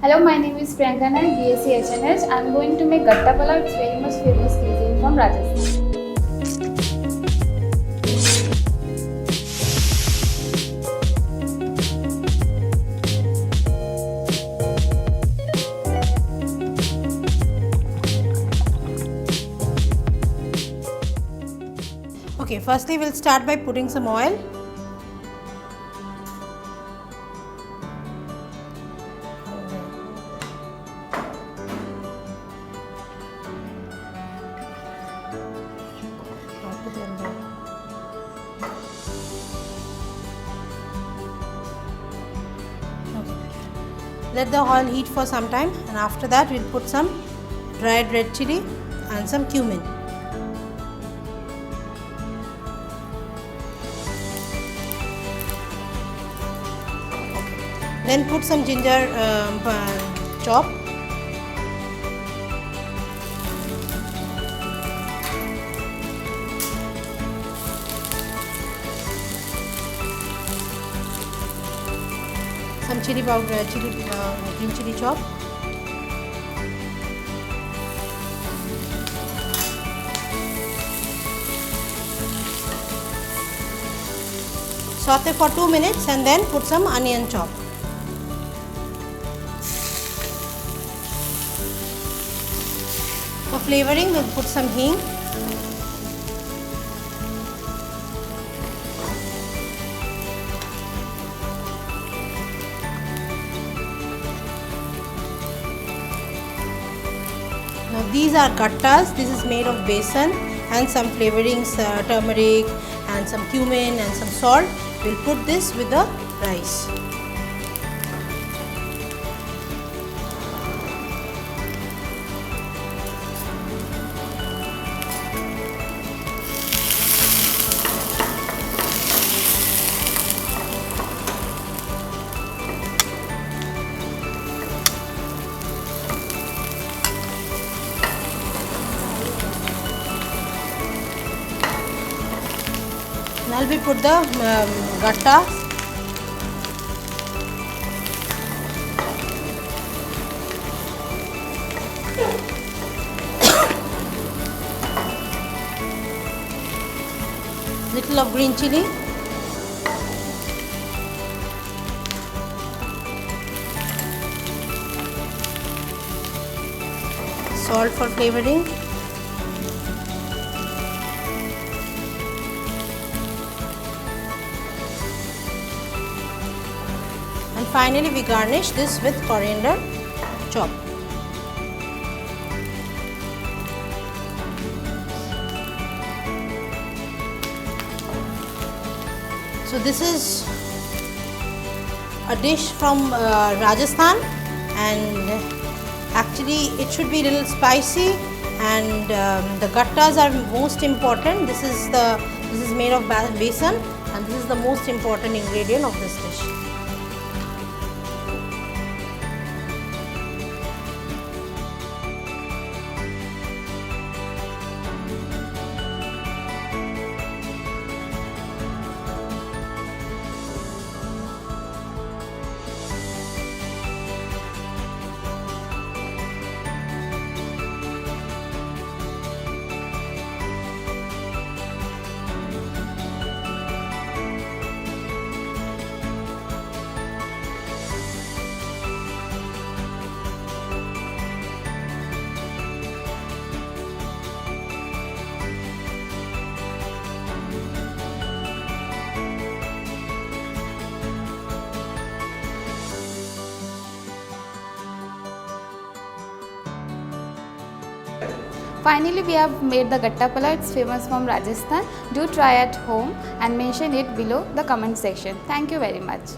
Hello, my name is Priyanka and I'm BSc HNS. I'm going to make Gatte Ka Pulao. It's very much famous cuisine from Rajasthan. Okay, firstly we'll start by putting some oil. Let the oil heat for some time, and after that we'll put some dried red chili and some cumin. Then put some ginger chop. Some chili powder, green chili chop. Saute for 2 minutes and then put some onion chop. For flavoring, we'll put some hing. Now these are gattas. This is made of besan and some flavorings, turmeric and some cumin and some salt. We'll put this with the rice. Now we put the gattas. Little of green chili. Salt for flavoring. And finally we garnish this with coriander chop. So this is a dish from Rajasthan, and actually it should be a little spicy, and the gattas are most important. This is made of besan, and this is the most important ingredient of this dish. Finally, we have made the Gatte Ka Pulao. It's famous from Rajasthan. Do try at home and mention it below the comment section. Thank you very much.